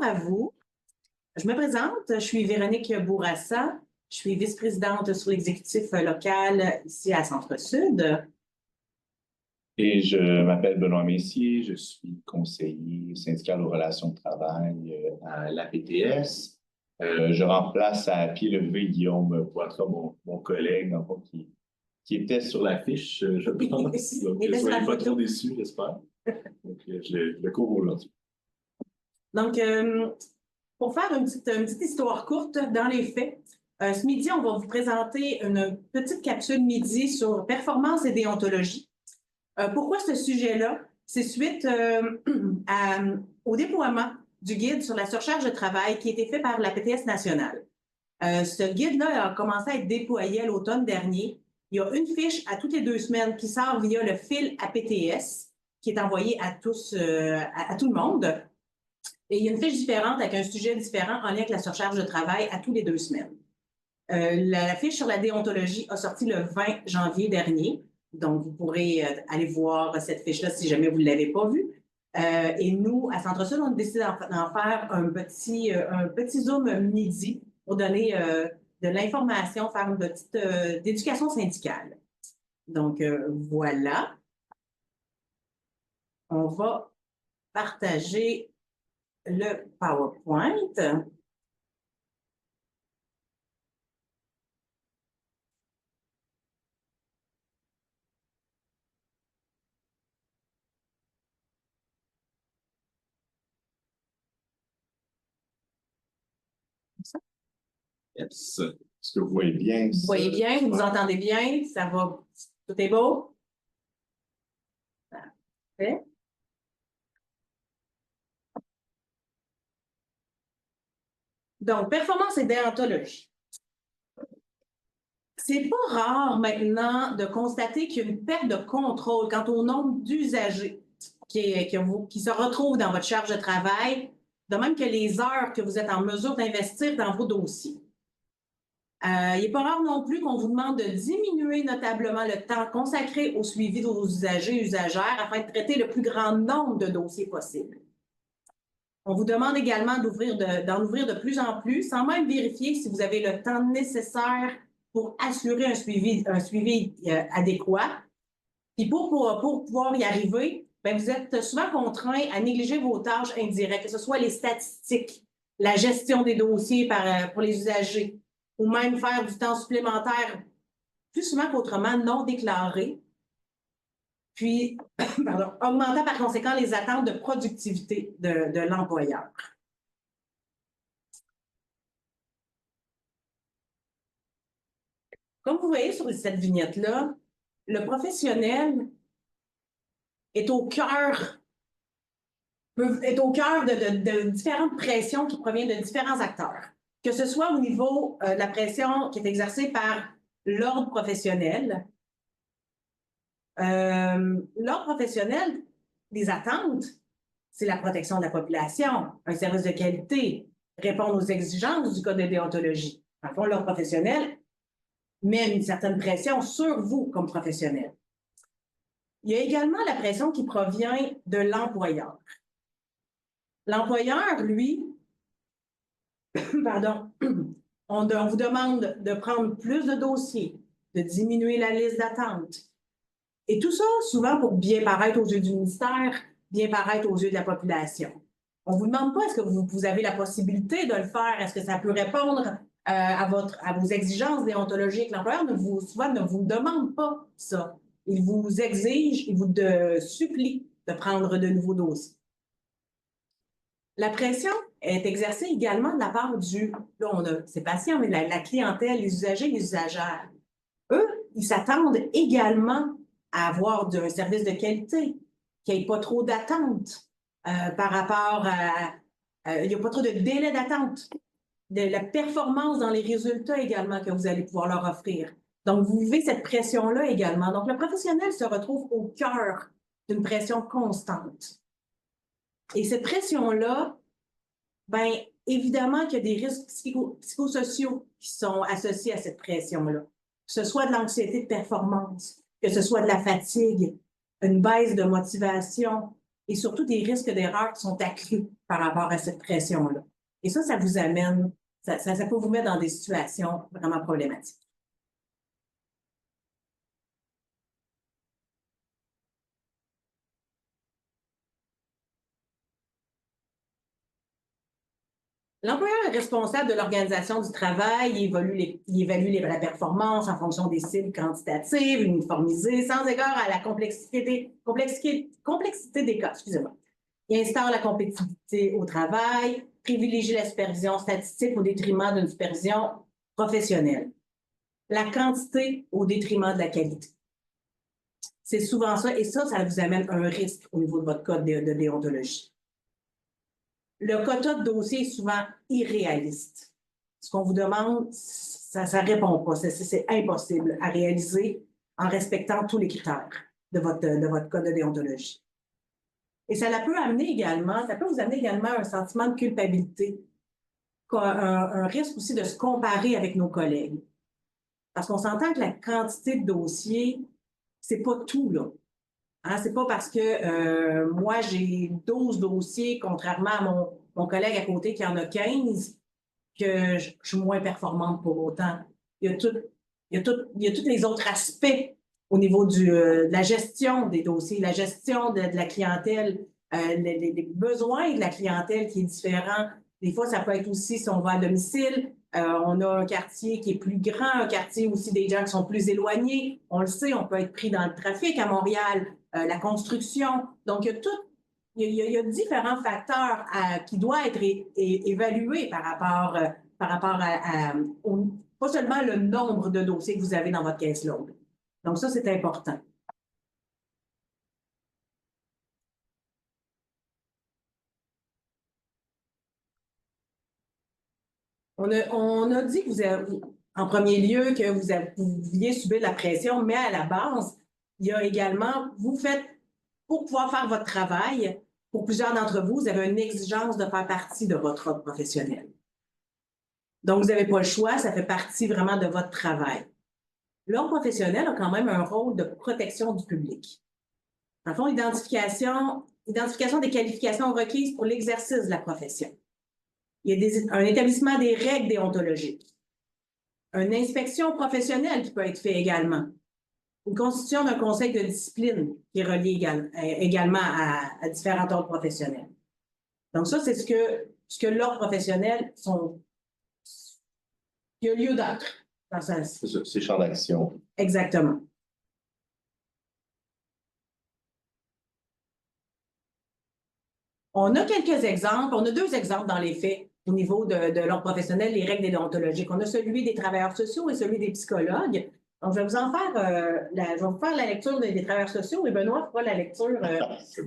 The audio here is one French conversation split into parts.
bonjour à vous. Je me présente, je suis Véronique Bourassa, je suis vice-présidente sur l'exécutif local ici à Centre-Sud. Et je m'appelle Benoît Messier, je suis conseiller syndical aux relations de travail à l'APTS. Je remplace à pied levé Guillaume Poitras, mon collègue, en fait, qui était sur l'affiche, je pense. Donc, ne soyez pas trop déçus, j'espère. Donc, je le couvre aujourd'hui. Donc, pour faire une petite histoire courte dans les faits, ce midi, on va vous présenter une petite capsule midi sur performance et déontologie. Pourquoi ce sujet-là? C'est suite au déploiement du guide sur la surcharge de travail qui a été fait par la PTS nationale. Ce guide-là a commencé à être déployé à l'automne dernier. Il y a une fiche à toutes les 2 semaines qui sort via le fil APTS, qui est envoyé à tous, à tout le monde. Et il y a une fiche différente avec un sujet différent en lien avec la surcharge de travail à tous les 2 semaines. La fiche sur la déontologie a sorti le 20 janvier dernier. Donc, vous pourrez aller voir cette fiche-là si jamais vous ne l'avez pas vue. Et nous, à Centre-Sud, on a décidé d'en faire un petit Zoom midi pour donner de l'information, faire une petite d'éducation syndicale. Donc, voilà. On va partager le PowerPoint. Yes. Est-ce que vous voyez bien? Vous voyez bien, vous nous entendez bien, ça va, tout est beau? Parfait. Donc, performance et déontologie. C'est pas rare maintenant de constater qu'il y a une perte de contrôle quant au nombre d'usagers qui se retrouvent dans votre charge de travail, de même que les heures que vous êtes en mesure d'investir dans vos dossiers. Il n'est pas rare non plus qu'on vous demande de diminuer notablement le temps consacré au suivi de vos usagers et usagères afin de traiter le plus grand nombre de dossiers possible. On vous demande également d'en ouvrir de plus en plus, sans même vérifier si vous avez le temps nécessaire pour assurer un suivi adéquat. Puis pour pouvoir y arriver, bien, vous êtes souvent contraint à négliger vos tâches indirectes, que ce soit les statistiques, la gestion des dossiers pour les usagers, ou même faire du temps supplémentaire, plus souvent qu'autrement non déclaré, puis augmentant par conséquent les attentes de productivité de l'employeur. Comme vous voyez sur cette vignette-là, le professionnel est au cœur de différentes pressions qui proviennent de différents acteurs, que ce soit au niveau de la pression qui est exercée par l'ordre professionnel. L'ordre professionnel, les attentes, c'est la protection de la population, un service de qualité, répondre aux exigences du code de déontologie. En fond, l'ordre professionnel met une certaine pression sur vous comme professionnel. Il y a également la pression qui provient de l'employeur. L'employeur, lui, on vous demande de prendre plus de dossiers, de diminuer la liste d'attente. Et tout ça, souvent, pour bien paraître aux yeux du ministère, bien paraître aux yeux de la population. On ne vous demande pas est-ce que vous avez la possibilité de le faire, est-ce que ça peut répondre à vos exigences déontologiques. L'employeur souvent ne vous demande pas ça. Il vous exige, il vous supplie de prendre de nouveaux dossiers. La pression est exercée également de la part là on a ces patients, mais la clientèle, les usagers, les usagères. Eux, ils s'attendent également à avoir un service de qualité, qu'il n'y ait pas trop d'attente par rapport il n'y a pas trop de délai d'attente, de la performance dans les résultats également que vous allez pouvoir leur offrir. Donc, vous vivez cette pression-là également. Donc, le professionnel se retrouve au cœur d'une pression constante. Et cette pression-là, bien, évidemment qu'il y a des risques psychosociaux qui sont associés à cette pression-là. Que ce soit de l'anxiété de performance, que ce soit de la fatigue, une baisse de motivation et surtout des risques d'erreur qui sont accrus par rapport à cette pression-là. Et ça vous amène, ça peut vous mettre dans des situations vraiment problématiques. L'employeur est responsable de l'organisation du travail, il évalue la performance en fonction des cibles quantitatives, uniformisées, sans égard à la complexité des cas, excusez-moi. Il instaure la compétitivité au travail, privilégie la supervision statistique au détriment d'une supervision professionnelle. La quantité au détriment de la qualité. C'est souvent ça, et ça vous amène un risque au niveau de votre code de déontologie. Le quota de dossier est souvent irréaliste. Ce qu'on vous demande, ça ne répond pas. C'est impossible à réaliser en respectant tous les critères de votre code de déontologie. Et ça peut vous amener également un sentiment de culpabilité, un risque aussi de se comparer avec nos collègues. Parce qu'on s'entend que la quantité de dossiers, c'est pas tout, là. Hein, c'est pas parce que moi, j'ai 12 dossiers, contrairement à mon collègue à côté qui en a 15, que je suis moins performante pour autant. Il y a tous les autres aspects au niveau de la gestion des dossiers, la gestion de la clientèle, les besoins de la clientèle qui est différent. Des fois, ça peut être aussi si on va à domicile, on a un quartier qui est plus grand, un quartier aussi des gens qui sont plus éloignés. On le sait, on peut être pris dans le trafic à Montréal, la construction. Donc, il y a différents facteurs qui doivent être évalués par rapport à pas seulement le nombre de dossiers que vous avez dans votre caseload. Donc, ça, c'est important. On a dit que en premier lieu, que vous vouliez subir la pression, mais à la base, il y a également, pour pouvoir faire votre travail, pour plusieurs d'entre vous, vous avez une exigence de faire partie de votre ordre professionnel. Donc, vous n'avez pas le choix, ça fait partie vraiment de votre travail. L'ordre professionnel a quand même un rôle de protection du public. En fond, identification des qualifications requises pour l'exercice de la profession. Il y a un établissement des règles déontologiques. Une inspection professionnelle qui peut être faite également. Une constitution d'un conseil de discipline qui est relié également à différents ordres professionnels. Donc ça, c'est ce que l'ordre professionnel il y a lieu d'être. C'est champ d'action. Exactement. On a quelques exemples, on a 2 exemples dans les faits au niveau de l'ordre professionnel, les règles déontologiques. On a celui des travailleurs sociaux et celui des psychologues. Donc, je vais vous faire la lecture des travailleurs sociaux et Benoît fera la lecture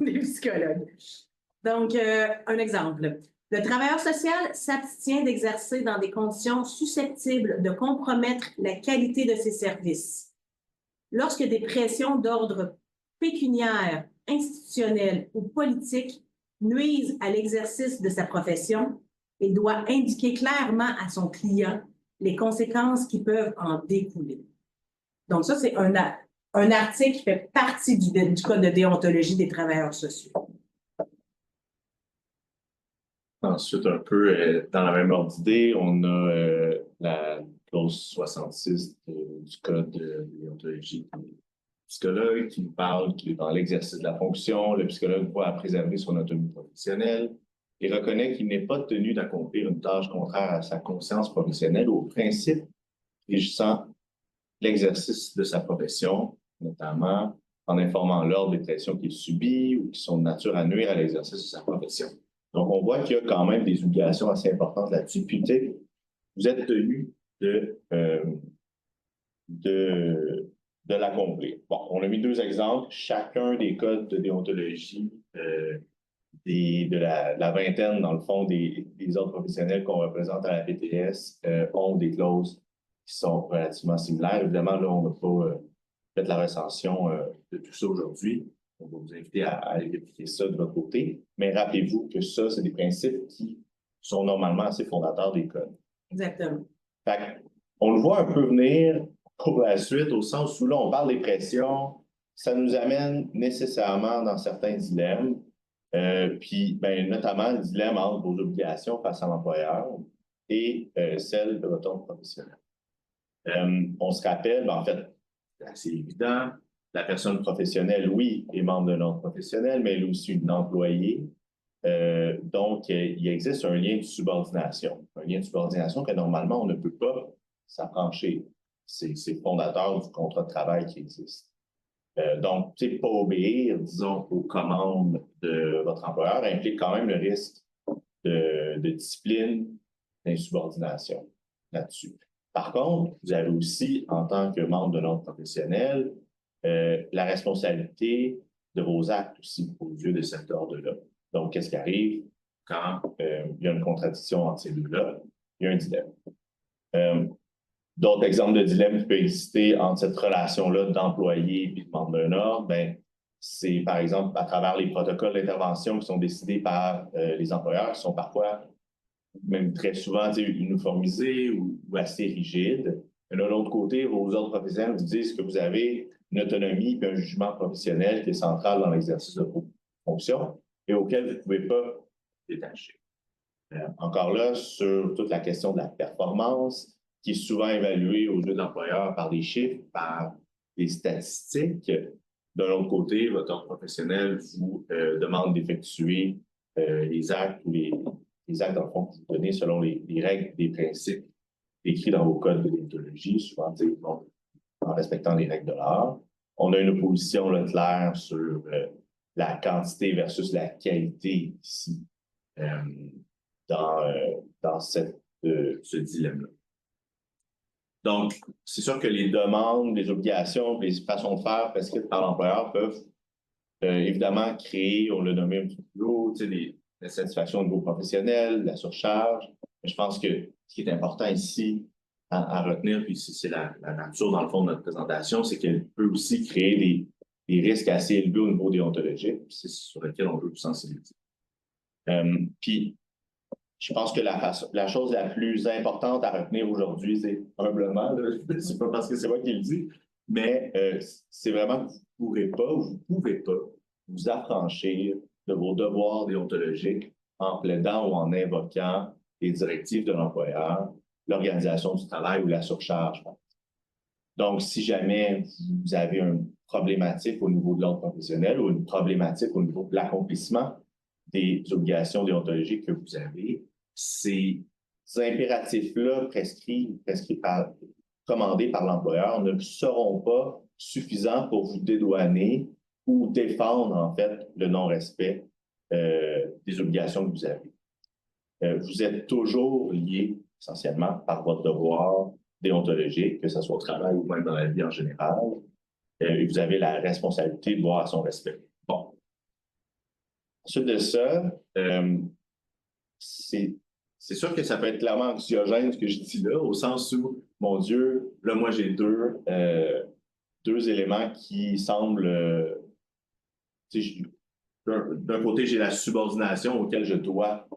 des psychologues. Donc, un exemple. Le travailleur social s'abstient d'exercer dans des conditions susceptibles de compromettre la qualité de ses services. Lorsque des pressions d'ordre pécuniaire, institutionnel ou politique nuisent à l'exercice de sa profession, il doit indiquer clairement à son client les conséquences qui peuvent en découler. Donc, ça, c'est un article qui fait partie du code de déontologie des travailleurs sociaux. Ensuite, un peu dans la même ordre d'idée, on a la clause 66 du code de déontologie des psychologues qui nous parle que dans l'exercice de la fonction, le psychologue doit préserver son autonomie professionnelle et reconnaît qu'il n'est pas tenu d'accomplir une tâche contraire à sa conscience professionnelle ou aux principes régissant l'exercice de sa profession, notamment en informant l'ordre des pressions qu'il subit ou qui sont de nature à nuire à l'exercice de sa profession. Donc, on voit qu'il y a quand même des obligations assez importantes là-dessus. Puis, peut-être, vous êtes tenu de l'accomplir. Bon, on a mis 2 exemples. Chacun des codes de déontologie de la vingtaine, dans le fond, des ordres professionnels qu'on représente à la PTS ont des clauses qui sont relativement similaires. Évidemment, là, on n'a pas fait la recension de tout ça aujourd'hui. On va vous inviter à aller vérifier ça de votre côté. Mais rappelez-vous que ça, c'est des principes qui sont normalement assez fondateurs des codes. Exactement. Fait on le voit un peu venir pour la suite, au sens où là, on parle des pressions. Ça nous amène nécessairement dans certains dilemmes. Puis, ben, notamment, le dilemme entre vos obligations face à l'employeur et celles de votre ordre professionnel. On se rappelle, ben, en fait, c'est assez évident, la personne professionnelle, oui, est membre d'un ordre professionnel, mais elle est aussi une employée. Donc, il existe un lien de subordination. Un lien de subordination que normalement, on ne peut pas s'affranchir. C'est le fondateur du contrat de travail qui existe. Donc, tu sais, pas obéir, disons, aux commandes de votre employeur implique quand même le risque de discipline, d'insubordination là-dessus. Par contre, vous avez aussi, en tant que membre de l'ordre professionnel, la responsabilité de vos actes aussi aux yeux de cet ordre-là. Donc, qu'est-ce qui arrive quand il y a une contradiction entre ces deux-là? Il y a un dilemme. D'autres exemples de dilemmes qui peuvent exister entre cette relation-là d'employé et de membre d'un ordre, ben, c'est par exemple à travers les protocoles d'intervention qui sont décidés par les employeurs, qui sont parfois, même très souvent, uniformisés ou assez rigides. Mais de l'autre côté, vos ordres professionnels vous disent que vous avez une autonomie et un jugement professionnel qui est central dans l'exercice de vos fonctions et auquel vous ne pouvez pas détacher. Encore là, sur toute la question de la performance, qui est souvent évaluée aux yeux de l'employeur par des chiffres, par des statistiques. De l'autre côté, votre ordre professionnel vous demande d'effectuer les actes ou les actes, dans le fond, que vous donnez selon les règles, des principes décrits dans vos codes de déontologie, souvent bon, en respectant les règles de l'art. On a une opposition là, claire sur la quantité versus la qualité ici dans ce dilemme-là. Donc, c'est sûr que les demandes, les obligations, les façons de faire prescrites par l'employeur peuvent évidemment créer, on l'a nommé un petit peu plus haut, la satisfaction au niveau professionnel, la surcharge. Mais je pense que ce qui est important ici à retenir, puis c'est la nature, dans le fond, de notre présentation, c'est qu'elle peut aussi créer des risques assez élevés au niveau déontologique, c'est sur lesquels on veut vous sensibiliser. Puis, je pense que la chose la plus importante à retenir aujourd'hui, c'est humblement, c'est pas parce que c'est moi qui le dis, mais c'est vraiment que vous ne pourrez pas ou vous ne pouvez pas vous affranchir de vos devoirs déontologiques en plaidant ou en invoquant les directives de l'employeur, l'organisation du travail ou la surcharge. Donc, si jamais vous avez une problématique au niveau de l'ordre professionnel ou une problématique au niveau de l'accomplissement des obligations déontologiques que vous avez, ces impératifs-là commandés par l'employeur ne seront pas suffisants pour vous dédouaner ou défendre, en fait, le non-respect des obligations que vous avez. Vous êtes toujours lié, essentiellement, par votre devoir déontologique, que ce soit au travail ou même dans la vie en général, et vous avez la responsabilité de voir à son respect. Bon. Ensuite de ça, c'est sûr que ça peut être clairement anxiogène ce que je dis là, au sens où, mon Dieu, là, moi, j'ai deux éléments qui semblent... d'un côté, j'ai la subordination auquel je dois,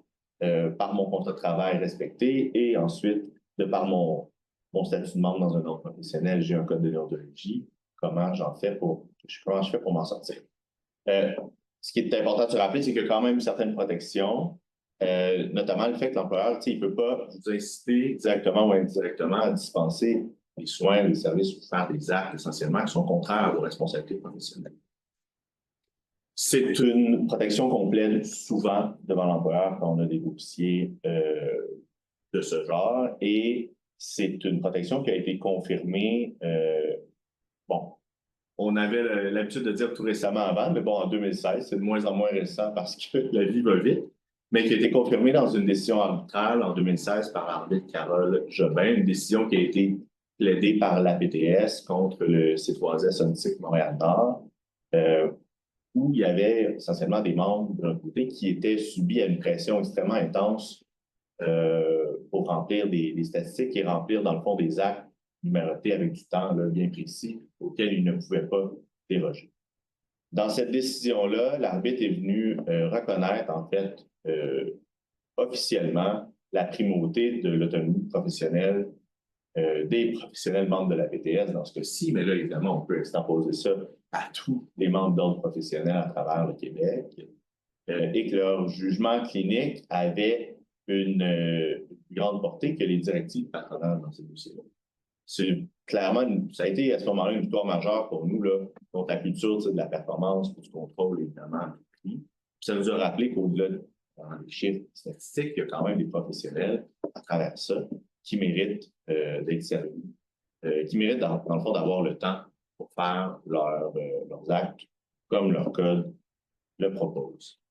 par mon contrat de travail, respecter, et ensuite, de par mon statut de membre dans un ordre professionnel, j'ai un code de déontologie. Comment je fais pour m'en sortir? Ce qui est important de se rappeler, c'est qu'il y a quand même certaines protections, notamment le fait que l'employeur, il ne peut pas vous inciter directement ou indirectement à dispenser des soins, des services ou faire des actes essentiellement qui sont contraires à vos responsabilités professionnelles. C'est une protection complète souvent devant l'employeur quand on a des dossiers de ce genre et c'est une protection qui a été confirmée, bon, on avait l'habitude de dire tout récemment avant, mais bon, en 2016, c'est de moins en moins récent parce que la vie va vite, mais qui a été confirmée dans une décision arbitrale en 2016 par l'arbitre Carole Jobin, une décision qui a été plaidée par l'APTS contre le C3S Ontic Montréal-Nord, où il y avait essentiellement des membres d'un côté qui étaient subis à une pression extrêmement intense pour remplir des statistiques et remplir, dans le fond, des actes numérotés avec du temps là, bien précis auquel ils ne pouvaient pas déroger. Dans cette décision-là, l'arbitre est venu reconnaître, en fait, officiellement la primauté de l'autonomie professionnelle des professionnels membres de la PTS dans ce cas-ci, mais là, évidemment, on peut extraposer ça à tous les membres d'ordre professionnel à travers le Québec. et que leur jugement clinique avait une grande portée que les directives patronales dans ces dossiers-là. C'est clairement, ça a été à ce moment-là une victoire majeure pour nous, là, contre la culture de la performance, du contrôle, évidemment, du prix. Ça nous a rappelé qu'au-delà des chiffres statistiques, il y a quand même des professionnels à travers ça qui méritent d'être servis, qui méritent, dans le fond, d'avoir le temps pour faire leurs actes comme leur code le propose.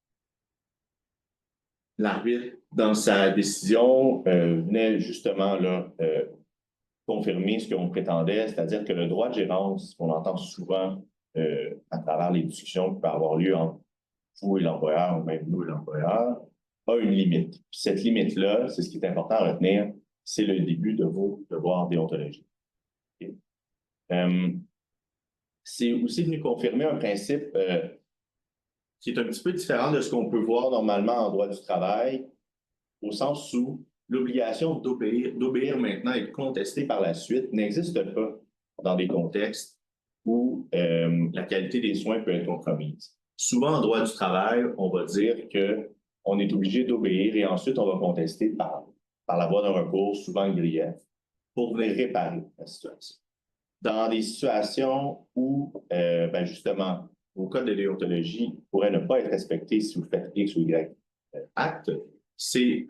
L'arbitre, dans sa décision, venait justement là, confirmer ce qu'on prétendait, c'est-à-dire que le droit de gérance, qu'on entend souvent à travers les discussions qui peuvent avoir lieu entre vous et l'employeur, ou même nous et l'employeur, a une limite. Puis cette limite-là, c'est ce qui est important à retenir, c'est le début de vos devoirs déontologiques. Okay. C'est aussi venu confirmer un principe qui est un petit peu différent de ce qu'on peut voir normalement en droit du travail, au sens où l'obligation d'obéir maintenant et de contester par la suite n'existe pas dans des contextes où la qualité des soins peut être compromise. Souvent, en droit du travail, on va dire qu'on est obligé d'obéir et ensuite on va contester par la voie d'un recours, souvent grief, pour venir réparer la situation. Dans des situations où, justement, vos codes de déontologie pourraient ne pas être respectés si vous faites X ou Y acte, c'est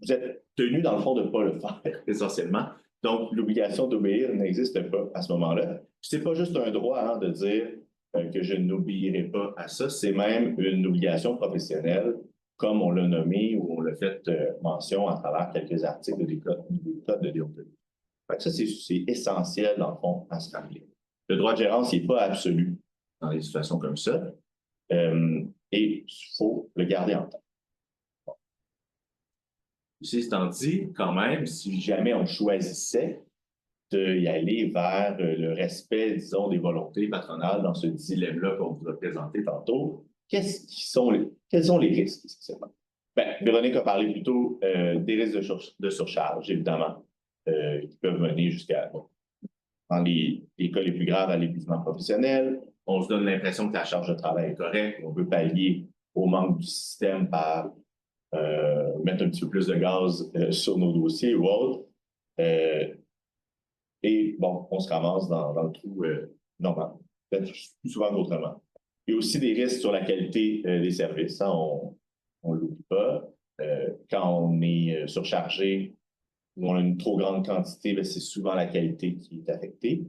vous êtes tenu, dans le fond, de ne pas le faire, essentiellement. Donc, l'obligation d'obéir n'existe pas à ce moment-là. Ce n'est pas juste un droit de dire que je n'obéirai pas à ça, c'est même une obligation professionnelle, comme on l'a nommé ou on l'a fait mention à travers quelques articles des codes de déontologie. Ça, c'est essentiel, dans le fond, à se rappeler. Le droit de gérance n'est pas absolu dans des situations comme ça, et il faut le garder en tête. Ceci étant dit, quand même, si jamais on choisissait d'y aller vers le respect, disons, des volontés patronales dans ce dilemme-là qu'on vous a présenté tantôt, quels sont les risques, essentiellement? Véronique a parlé plutôt des risques de surcharge, évidemment, qui peuvent mener jusqu'à, dans les cas les plus graves, à l'épuisement professionnel. On se donne l'impression que la charge de travail est correcte, on veut pallier au manque du système par mettre un petit peu plus de gaz sur nos dossiers ou autres. Et bon, on se ramasse dans le trou normal, peut-être plus souvent qu'autrement. Il y a aussi des risques sur la qualité des services, hein, on ne l'oublie pas. Quand on est surchargé ou on a une trop grande quantité, c'est souvent la qualité qui est affectée.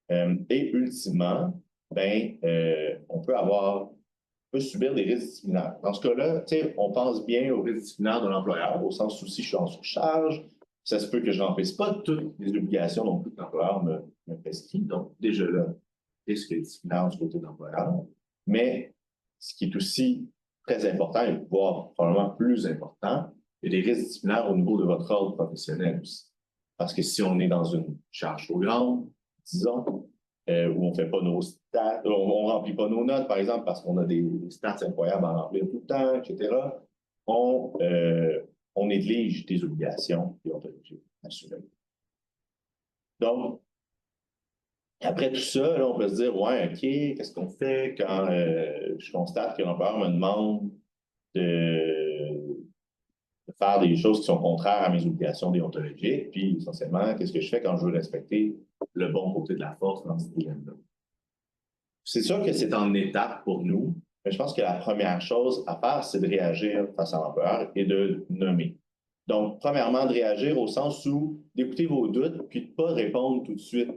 Et ultimement, on peut subir des risques disciplinaires. Dans ce cas-là, on pense bien aux risques disciplinaires de l'employeur, au sens où si je suis en surcharge, ça se peut que je ne remplisse pas toutes les obligations non plus que l'employeur me prescrit. Donc, déjà là, risque disciplinaire du côté de l'employeur. Mais ce qui est aussi très important, et voire probablement plus important, il y a des risques disciplinaires au niveau de votre ordre professionnel aussi. Parce que si on est dans une charge trop grande, disons, où on fait pas nos stats, on remplit pas nos notes, par exemple, parce qu'on a des stats incroyables à remplir tout le temps, etc., on néglige des obligations déontologiques, assurément. Donc, après tout ça, là, on peut se dire, ouais, OK, qu'est-ce qu'on fait quand je constate que l'employeur me demande de faire des choses qui sont contraires à mes obligations déontologiques, puis essentiellement, qu'est-ce que je fais quand je veux respecter le bon côté de la force dans ce dilemme-là? C'est sûr que c'est en étape pour nous, mais je pense que la première chose à faire, c'est de réagir face à l'employeur et de nommer. Donc, premièrement, de réagir au sens où d'écouter vos doutes, puis de ne pas répondre tout de suite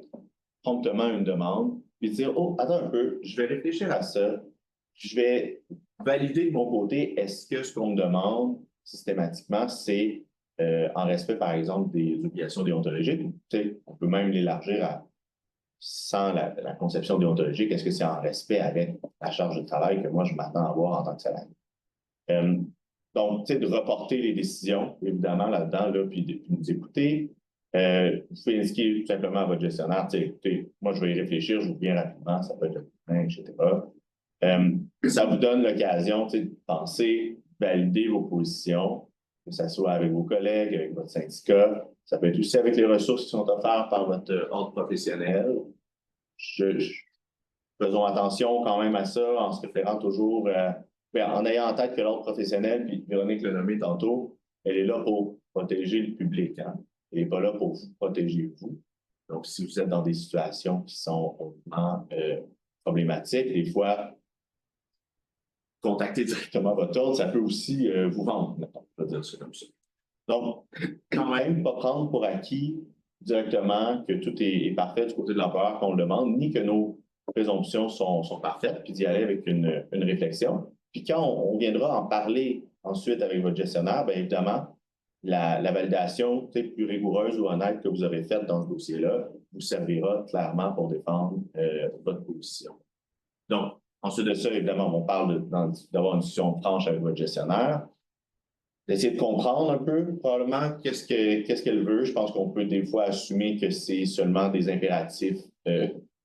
promptement à une demande, puis de dire, oh, attends un peu, je vais réfléchir à ça, je vais valider de mon côté, est-ce que ce qu'on me demande systématiquement, c'est en respect, par exemple, des obligations déontologiques, on peut même l'élargir à sans la conception déontologique, est-ce que c'est en respect avec la charge de travail que moi, je m'attends à avoir en tant que salarié? Donc, de reporter les décisions, évidemment, là-dedans, là, puis de nous écouter. Vous pouvez indiquer tout simplement à votre gestionnaire, écoutez, moi, je vais y réfléchir, je vous reviens rapidement, ça peut être demain, etc. Ça vous donne l'occasion de penser, valider vos positions, que ce soit avec vos collègues, avec votre syndicat. Ça peut être aussi avec les ressources qui sont offertes par votre ordre professionnel. faisons attention quand même à ça en se référant toujours, en ayant en tête que l'ordre professionnel, puis Véronique l'a nommé tantôt, elle est là pour protéger le public. Hein? Elle n'est pas là pour vous protéger vous. Donc, si vous êtes dans des situations qui sont vraiment problématiques, des fois, contacter directement votre ordre, ça peut aussi vous vendre. On va dire ça comme ça. Donc, quand même, pas prendre pour acquis directement que tout est parfait du côté de l'employeur qu'on le demande, ni que nos présomptions sont parfaites, puis d'y aller avec une réflexion. Puis quand on viendra en parler ensuite avec votre gestionnaire, bien évidemment, la validation plus rigoureuse ou honnête que vous aurez faite dans ce dossier-là vous servira clairement pour défendre votre position. Donc, ensuite de ça, évidemment, on parle d'avoir une discussion franche avec votre gestionnaire, d'essayer de comprendre un peu, probablement, qu'est-ce qu'elle veut. Je pense qu'on peut des fois assumer que c'est seulement des impératifs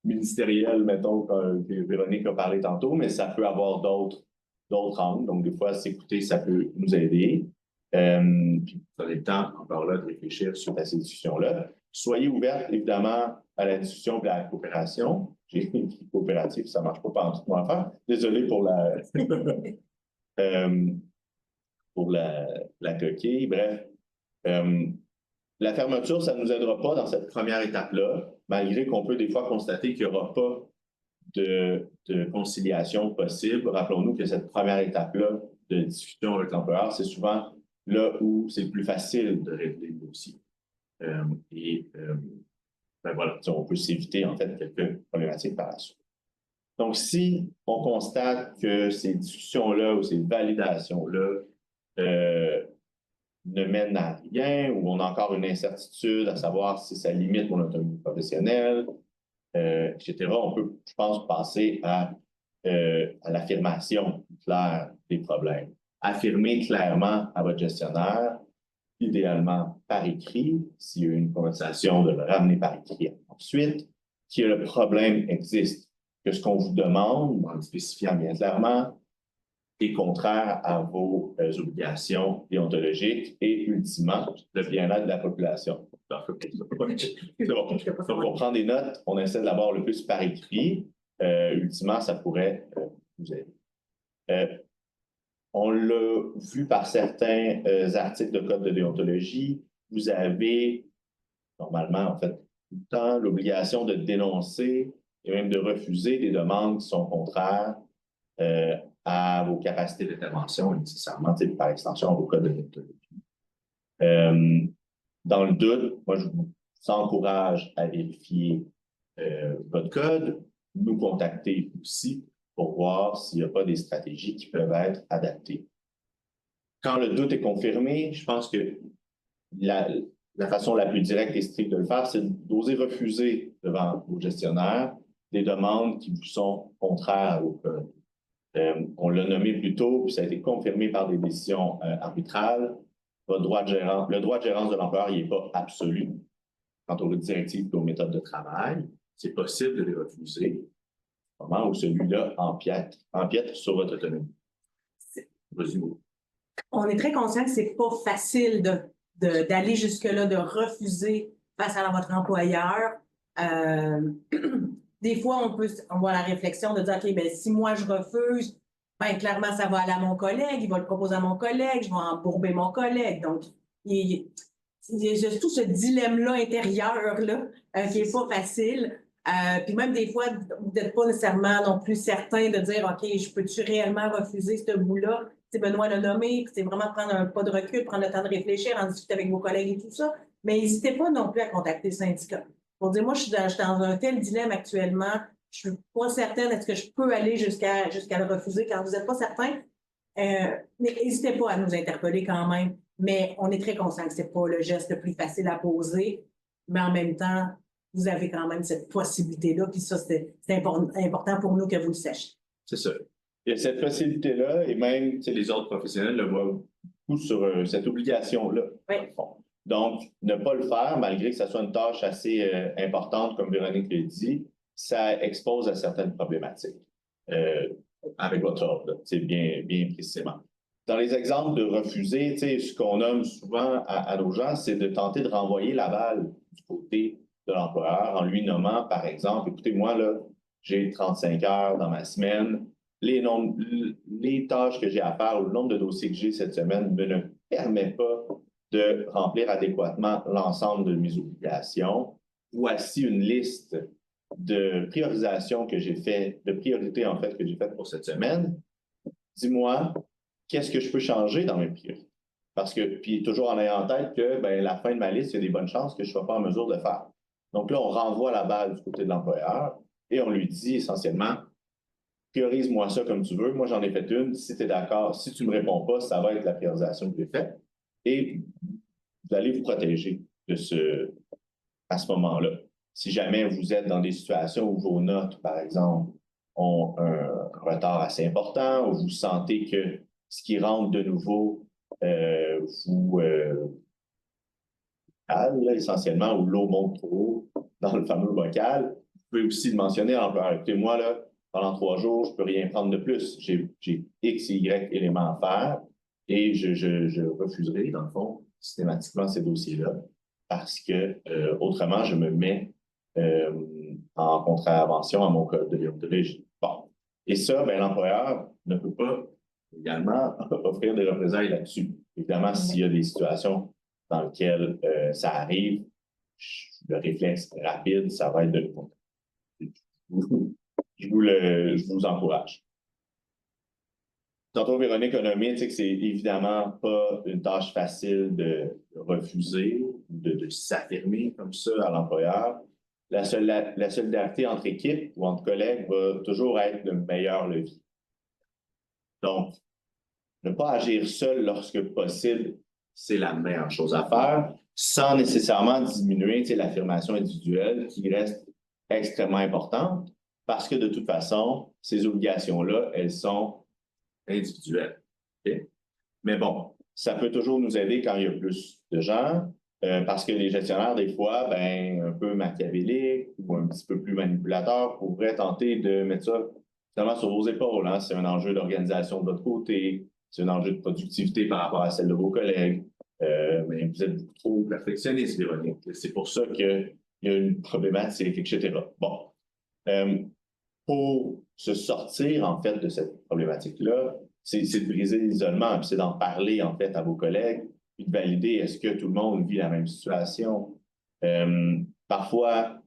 ministériels, mettons, que Véronique a parlé tantôt, mais ça peut avoir d'autres angles. Donc, des fois, s'écouter, ça peut nous aider. Puis, vous avez le temps, encore là, de réfléchir sur ces discussions-là. Soyez ouverts, évidemment, à la discussion et à la coopération. J'ai écrit coopérative, ça ne marche pas en tout mon affaire. Désolé pour la... pour la coquille. Bref, la fermeture, ça ne nous aidera pas dans cette première étape-là, malgré qu'on peut des fois constater qu'il n'y aura pas de conciliation possible. Rappelons-nous que cette première étape-là de discussion avec l'employeur, c'est souvent là où c'est le plus facile de régler le dossier. Ben voilà, on peut s'éviter en fait quelques problématiques par la suite. Donc, si on constate que ces discussions-là ou ces validations-là ne mènent à rien ou on a encore une incertitude à savoir si ça limite mon autonomie professionnelle, etc., on peut, je pense, passer à l'affirmation claire des problèmes. Affirmer clairement à votre gestionnaire, idéalement par écrit, s'il y a une conversation, de le ramener par écrit ensuite, que le problème existe, que ce qu'on vous demande, en le spécifiant bien clairement, est contraire à vos obligations déontologiques et, ultimement, le bien-être de la population. C'est bon. Donc, on prend des notes, on essaie de l'avoir le plus par écrit. Ultimement, ça pourrait vous aider. On l'a vu par certains articles de code de déontologie. Vous avez, normalement, en fait, tout le temps, l'obligation de dénoncer et même de refuser des demandes qui sont contraires à vos capacités d'intervention, nécessairement, par extension, à vos codes de déontologie. Dans le doute, moi, je vous encourage à vérifier votre code, nous contacter aussi pour voir s'il n'y a pas des stratégies qui peuvent être adaptées. Quand le doute est confirmé, je pense que la façon la plus directe et stricte de le faire, c'est d'oser refuser devant vos gestionnaires des demandes qui vous sont contraires à vos codes. On l'a nommé plus tôt, puis ça a été confirmé par des décisions arbitrales. Le droit de gérance de l'employeur, il n'est pas absolu. Quant aux directives et aux méthodes de travail, c'est possible de les refuser au moment où celui-là empiète sur votre autonomie. Vas-y, Maud. On est très conscient que c'est pas facile d'aller jusque-là, de refuser face à votre employeur. Des fois, on voit la réflexion de dire, OK, ben, si moi je refuse, ben, clairement, ça va aller à mon collègue, il va le proposer à mon collègue, je vais embourber mon collègue. Donc, il y a tout ce dilemme-là intérieur là, qui n'est pas facile. Puis même des fois, vous n'êtes pas nécessairement non plus certain de dire, OK, je peux-tu réellement refuser ce bout-là? C'est Benoît l'a nommé, c'est vraiment prendre un pas de recul, prendre le temps de réfléchir, en discuter avec vos collègues et tout ça. Mais n'hésitez pas non plus à contacter le syndicat. Pour dire, moi, je suis dans un tel dilemme actuellement, je ne suis pas certaine, est-ce que je peux aller jusqu'à le refuser? Quand vous n'êtes pas certain, n'hésitez pas à nous interpeller quand même. Mais on est très conscient que ce n'est pas le geste le plus facile à poser, mais en même temps, vous avez quand même cette possibilité-là, puis ça, c'est important pour nous que vous le sachiez. C'est ça. Il y a cette possibilité-là, et même les autres professionnels le voient beaucoup sur cette obligation-là. Oui. Donc, ne pas le faire, malgré que ça soit une tâche assez importante, comme Véronique l'a dit, ça expose à certaines problématiques avec votre ordre, bien précisément. Dans les exemples de refuser, ce qu'on nomme souvent à nos gens, c'est de tenter de renvoyer la balle du côté de l'employeur en lui nommant, par exemple, écoutez, moi, là, j'ai 35 heures dans ma semaine. Les tâches que j'ai à faire ou le nombre de dossiers que j'ai cette semaine ne permet pas de remplir adéquatement l'ensemble de mes obligations. Voici une liste de priorisation que j'ai fait, de priorités en fait que j'ai faites pour cette semaine. Dis-moi, qu'est-ce que je peux changer dans mes priorités? Parce que, puis toujours en ayant en tête que ben, la fin de ma liste, il y a des bonnes chances que je ne sois pas en mesure de faire. Donc là, on renvoie la balle du côté de l'employeur et on lui dit essentiellement, priorise-moi ça comme tu veux. Moi, j'en ai fait une. Si tu es d'accord, si tu ne me réponds pas, ça va être la priorisation que j'ai faite. Et vous allez vous protéger à ce moment-là. Si jamais vous êtes dans des situations où vos notes, par exemple, ont un retard assez important, ou vous sentez que ce qui rentre de nouveau vous là, essentiellement, où l'eau monte trop haut dans le fameux bocal, vous pouvez aussi le mentionner à l'employeur. Écoutez, moi, là, pendant 3 jours, je ne peux rien prendre de plus. J'ai X et Y éléments à faire et je refuserai, dans le fond, systématiquement ces dossiers-là parce que autrement, je me mets en contravention à mon code de déontologie. Bon. Et ça, ben, l'employeur ne peut pas également offrir des représailles là-dessus. Évidemment, s'il y a des situations dans lesquelles ça arrive, le réflexe rapide, ça va être de le je vous encourage. Tantôt, Véronique a nommé que c'est évidemment pas une tâche facile de refuser, de s'affirmer comme ça à l'employeur. La solidarité entre équipes ou entre collègues va toujours être le meilleur levier. Donc, ne pas agir seul lorsque possible, c'est la meilleure chose à faire, sans nécessairement diminuer l'affirmation individuelle qui reste extrêmement importante, parce que de toute façon, ces obligations-là, elles sont individuelles. Okay? Mais bon, ça peut toujours nous aider quand il y a plus de gens, parce que les gestionnaires, des fois, ben, un peu machiavéliques ou un petit peu plus manipulateurs, pourraient tenter de mettre ça finalement sur vos épaules. Hein? C'est un enjeu d'organisation de votre côté, c'est un enjeu de productivité par rapport à celle de vos collègues. Mais vous êtes beaucoup trop perfectionniste, Véronique. C'est pour ça qu'il y a une problématique, etc. Bon. Pour se sortir, en fait, de cette problématique-là, c'est de briser l'isolement, puis c'est d'en parler, en fait, à vos collègues, puis de valider est-ce que tout le monde vit la même situation. Parfois,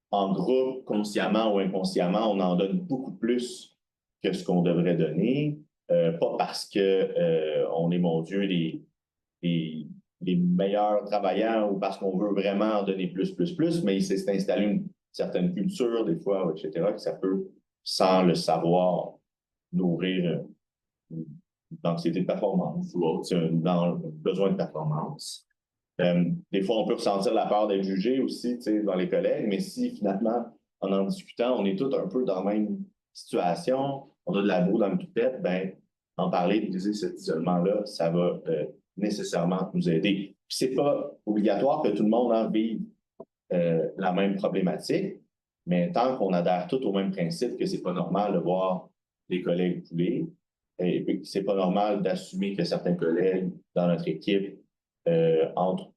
en groupe, consciemment ou inconsciemment, on en donne beaucoup plus que ce qu'on devrait donner, pas parce que on est, mon Dieu, les meilleurs travailleurs ou parce qu'on veut vraiment en donner plus, mais il s'est installé une certaine culture, des fois, etc., que ça peut, sans le savoir, nourrir d'anxiété de performance ou autre, dans le besoin de performance. Des fois, on peut ressentir la peur d'être jugé aussi dans les collègues, mais si finalement, en discutant, on est tous un peu dans la même situation, on a de la boue dans le toupette, ben, en parler, de briser cet isolement-là, ça va nécessairement nous aider. Puis c'est pas obligatoire que tout le monde en vive la même problématique, mais tant qu'on adhère tous au même principe que c'est pas normal de voir des collègues couler, et puis c'est pas normal d'assumer que certains collègues dans notre équipe entrent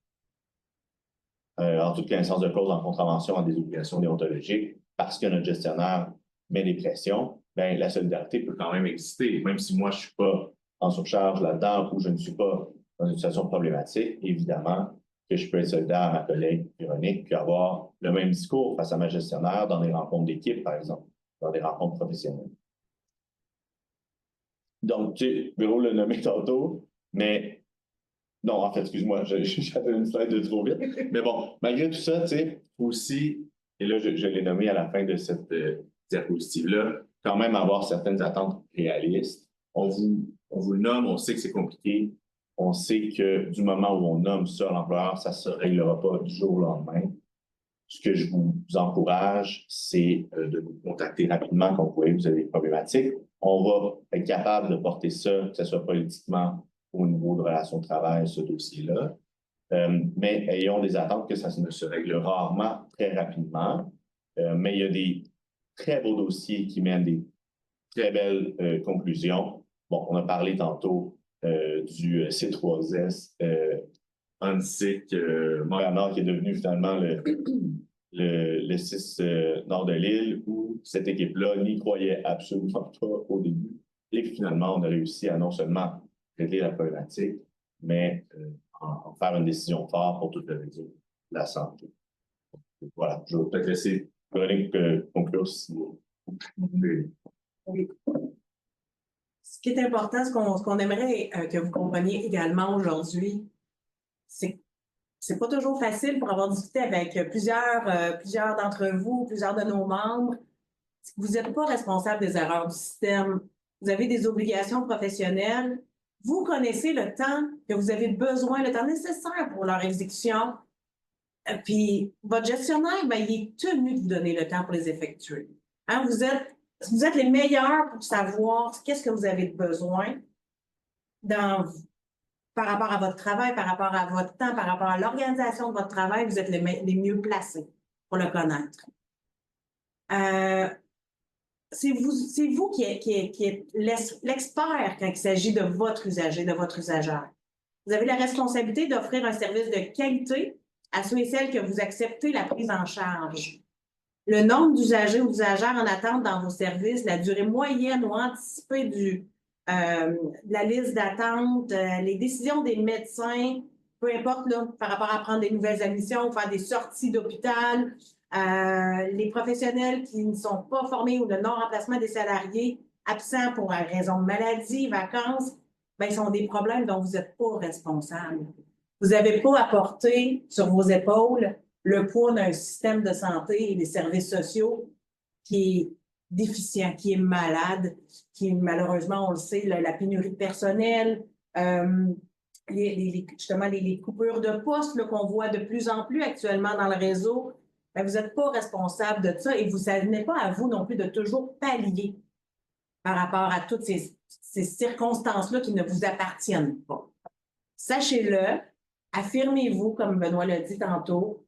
en toute connaissance de cause en contravention à des obligations déontologiques parce que notre gestionnaire met des pressions, ben, la solidarité peut quand même exister. Même si moi, je ne suis pas en surcharge là-dedans ou je ne suis pas dans une situation problématique, évidemment que je peux être solidaire à ma collègue Véronique puis avoir le même discours face à ma gestionnaire dans des rencontres d'équipe, par exemple, dans des rencontres professionnelles. Donc, tu sais, Véro l'a nommé tantôt, mais non, en fait, excuse-moi, j'avais une slide de trop vite. Mais bon, malgré tout ça, tu sais, aussi, et là, je l'ai nommé à la fin de cette diapositive-là, quand même avoir certaines attentes réalistes. On vous le nomme, on sait que c'est compliqué. On sait que du moment où on nomme ça à l'employeur, ça ne se réglera pas du jour au lendemain. Ce que je vous encourage, c'est de nous contacter rapidement quand vous avez des problématiques. On va être capable de porter ça, que ce soit politiquement au niveau de relations de travail, ce dossier-là. Mais ayons des attentes que ça ne se règle rarement très rapidement. Mais il y a des très beaux dossiers qui mènent des très belles conclusions. Bon, on a parlé tantôt du C3S, ANSIC, Montréal-Nord, qui est devenu finalement le 6 nord de l'île, où cette équipe-là n'y croyait absolument pas au début, et que finalement, on a réussi à non seulement régler la problématique, mais en faire une décision forte pour tout le réseau de la santé. Donc, voilà, je vais peut-être laisser Véronique conclure si vous voulez. Oui. Ce qui est important, ce qu'on aimerait que vous compreniez également aujourd'hui, c'est que c'est pas toujours facile pour avoir discuté avec plusieurs d'entre vous, plusieurs de nos membres. Vous n'êtes pas responsable des erreurs du système. Vous avez des obligations professionnelles. Vous connaissez le temps que vous avez besoin, le temps nécessaire pour leur exécution. Puis votre gestionnaire, ben, il est tenu de vous donner le temps pour les effectuer. Hein, vous êtes les meilleurs pour savoir qu'est-ce que vous avez besoin par rapport à votre travail, par rapport à votre temps, par rapport à l'organisation de votre travail. Vous êtes les mieux placés pour le connaître. C'est vous qui êtes l'expert quand il s'agit de votre usager, de votre usagère. Vous avez la responsabilité d'offrir un service de qualité à ceux et celles que vous acceptez la prise en charge. Le nombre d'usagers ou d'usagères en attente dans vos services, la durée moyenne ou anticipée de la liste d'attente, les décisions des médecins, peu importe là, par rapport à prendre des nouvelles admissions, faire des sorties d'hôpital, les professionnels qui ne sont pas formés ou le non-remplacement des salariés absents pour raison de maladie, vacances, ben, sont des problèmes dont vous n'êtes pas responsable. Vous n'avez pas à porter sur vos épaules le poids d'un système de santé et des services sociaux qui est déficient, qui est malade, qui malheureusement, on le sait, la pénurie de personnel, justement les coupures de postes qu'on voit de plus en plus actuellement dans le réseau. Ben, vous n'êtes pas responsable de ça et ce n'est pas à vous non plus de toujours pallier par rapport à toutes ces circonstances-là qui ne vous appartiennent pas. Sachez-le, affirmez-vous, comme Benoît l'a dit tantôt,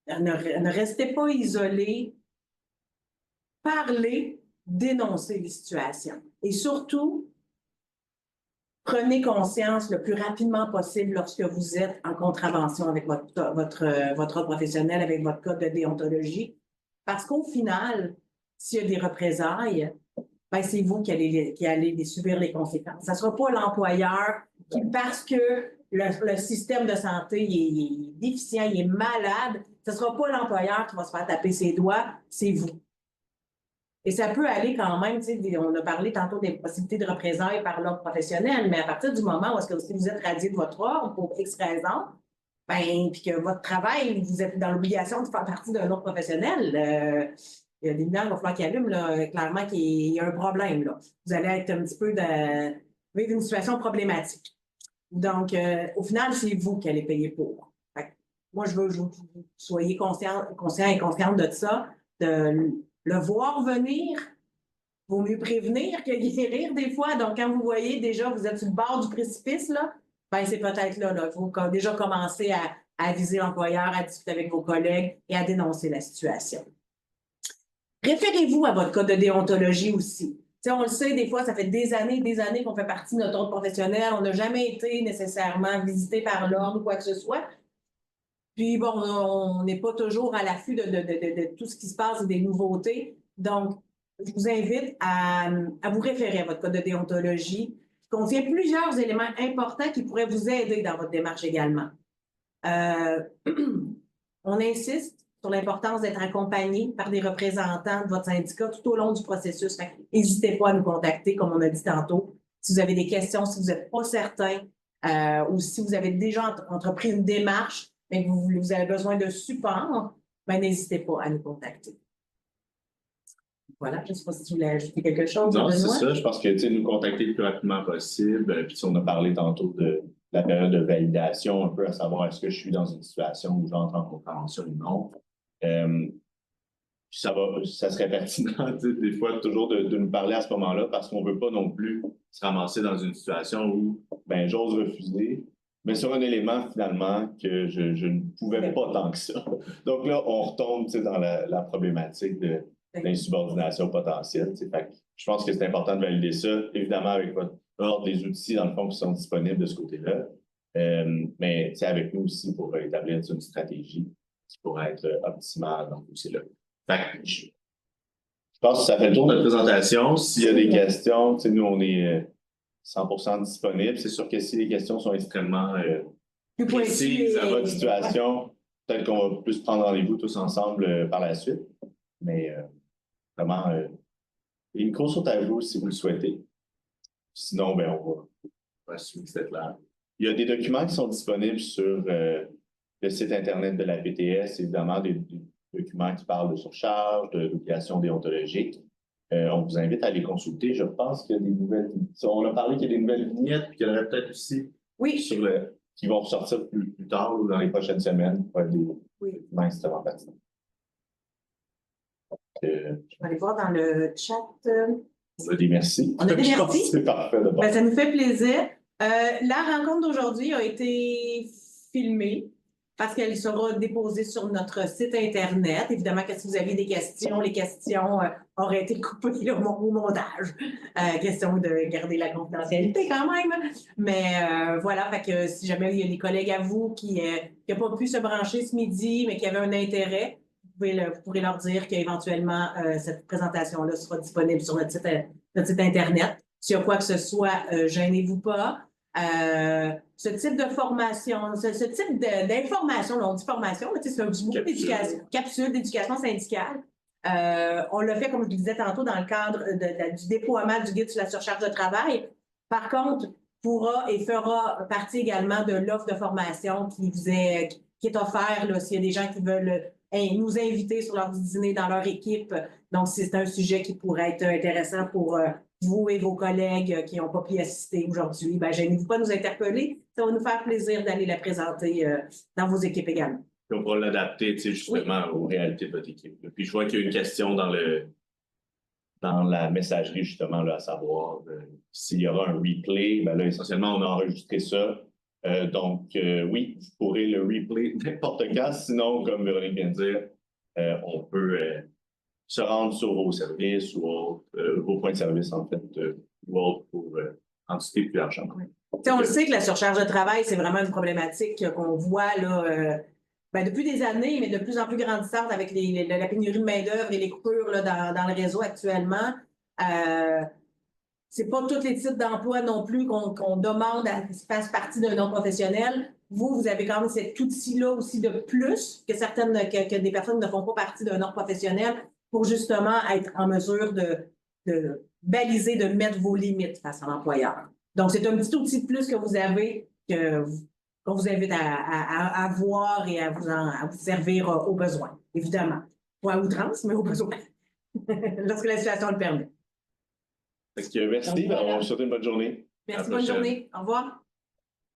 ne restez pas isolés, parlez, dénoncez les situations. Et surtout, prenez conscience le plus rapidement possible lorsque vous êtes en contravention avec votre professionnel, avec votre code de déontologie. Parce qu'au final, s'il y a des représailles, ben c'est vous qui allez subir les conséquences. Ce ne sera pas l'employeur qui, parce que le système de santé il est déficient, il est malade, ce ne sera pas l'employeur qui va se faire taper ses doigts, c'est vous. Et ça peut aller quand même, tu sais, on a parlé tantôt des possibilités de représailles par l'ordre professionnel, mais à partir du moment où est-ce que si vous êtes radié de votre ordre pour X raison, ben, puis que votre travail, vous êtes dans l'obligation de faire partie d'un ordre professionnel, il y a des lumières, il va falloir qu'il allume, là, clairement qu'il y a un problème. Là. Vous allez être un petit peu vivre une situation problématique. Donc, au final, c'est vous qui allez payer pour. Moi, je veux que vous soyez conscient et consciente de ça, de le voir venir. Vaut mieux prévenir que guérir des fois. Donc, quand vous voyez déjà, vous êtes sur le bord du précipice, là, ben, c'est peut-être là. Il faut déjà commencer à aviser l'employeur, à discuter avec vos collègues et à dénoncer la situation. Référez-vous à votre code de déontologie aussi. T'sais, on le sait, des fois, ça fait des années qu'on fait partie de notre ordre professionnel. On n'a jamais été nécessairement visité par l'ordre ou quoi que ce soit. Puis, bon, on n'est pas toujours à l'affût de tout ce qui se passe et des nouveautés. Donc, je vous invite à vous référer à votre code de déontologie qui contient plusieurs éléments importants qui pourraient vous aider dans votre démarche également. On insiste sur l'importance d'être accompagné par des représentants de votre syndicat tout au long du processus. N'hésitez pas à nous contacter, comme on a dit tantôt. Si vous avez des questions, si vous n'êtes pas certain ou si vous avez déjà entrepris une démarche et que vous avez besoin de support, ben, n'hésitez pas à nous contacter. Voilà, je ne sais pas si tu voulais ajouter quelque chose. Non, c'est ça. Je pense que nous contacter le plus rapidement possible. Puis on a parlé tantôt de la période de validation, un peu à savoir est-ce que je suis dans une situation où j'entre en contravention ou non. Ça serait pertinent, des fois, toujours de nous parler à ce moment-là, parce qu'on ne veut pas non plus se ramasser dans une situation où, ben, j'ose refuser, mais sur un élément, finalement, que je ne pouvais pas tant que ça. Donc là, on retombe dans la problématique de l'insubordination potentielle. Fait que je pense que c'est important de valider ça, évidemment, avec votre ordre, des outils, dans le fond, qui sont disponibles de ce côté-là. Mais avec nous aussi pour établir une stratégie qui pourrait être optimal dans ce dossier-là. Fait que je pense que ça fait le tour de notre présentation. S'il y a des questions, nous, on est 100% disponible. C'est sûr que si les questions sont extrêmement précises à votre situation, peut-être qu'on va plus prendre rendez-vous tous ensemble par la suite. Mais vraiment, les micros sont à vous si vous le souhaitez. Sinon, ben, on va assumer que c'est clair. Il y a des documents qui sont disponibles sur le site Internet de la PTS, évidemment, des documents qui parlent de surcharge, d'obligation déontologique. On vous invite à les consulter. Je pense qu'il y a des nouvelles. On a parlé qu'il y a des nouvelles vignettes, puis qu'il y en aurait peut-être aussi qui vont ressortir plus tard ou dans les prochaines semaines pour être des documents extrêmement pertinents. Je vais aller voir dans le chat. On a des merci. On a des merci. C'est parfait. Ben, ça nous fait plaisir. La rencontre d'aujourd'hui a été filmée parce qu'elle sera déposée sur notre site Internet. Évidemment que si vous avez des questions, les questions auraient été coupées au montage. Question de garder la confidentialité quand même. Mais voilà, fait que si jamais il y a des collègues à vous qui n'ont pas pu se brancher ce midi, mais qui avaient un intérêt, vous pourrez leur dire qu'éventuellement, cette présentation-là sera disponible sur notre site Internet. S'il y a quoi que ce soit, gênez-vous pas. Ce type de formation, ce type d'information, on dit formation, mais c'est un petit mot d'éducation, capsule d'éducation syndicale. On l'a fait, comme je le disais tantôt, dans le cadre du déploiement du guide sur la surcharge de travail. Par contre, pourra et fera partie également de l'offre de formation qui est offerte s'il y a des gens qui veulent nous inviter sur leur dîner dans leur équipe. Donc, c'est un sujet qui pourrait être intéressant pour vous et vos collègues qui n'ont pas pu assister aujourd'hui. Ben, gênez-vous pas de nous interpeller. Ça va nous faire plaisir d'aller la présenter dans vos équipes également. Puis on pourra l'adapter justement aux réalités de votre équipe. Puis je vois qu'il y a une question dans la messagerie, justement, là, à savoir s'il y aura un replay. Ben là, essentiellement, on a enregistré ça. Donc, oui, vous pourrez le replay n'importe quand. Sinon, comme Véronique vient de dire, on peut se rendre sur vos services ou vos points de service, en fait, ou autres pour en discuter plus largement. On le sait que la surcharge de travail, c'est vraiment une problématique qu'on voit là, depuis des années, mais de plus en plus grandissante avec la pénurie de main-d'œuvre et les coupures là, dans le réseau actuellement. C'est pas tous les types d'emplois non plus qu'on demande à ce qu'ils fassent partie d'un non professionnel. Vous avez quand même cet outil-là aussi de plus que des personnes ne font pas partie d'un non professionnel pour justement être en mesure de baliser, de mettre vos limites face à l'employeur. Donc, c'est un petit outil de plus que vous avez qu'on vous invite à voir et à vous servir aux besoins, évidemment. Pas à outrance, mais aux besoins, lorsque la situation le permet. Merci, on vous souhaite une bonne journée. Merci, bonne journée. Au revoir.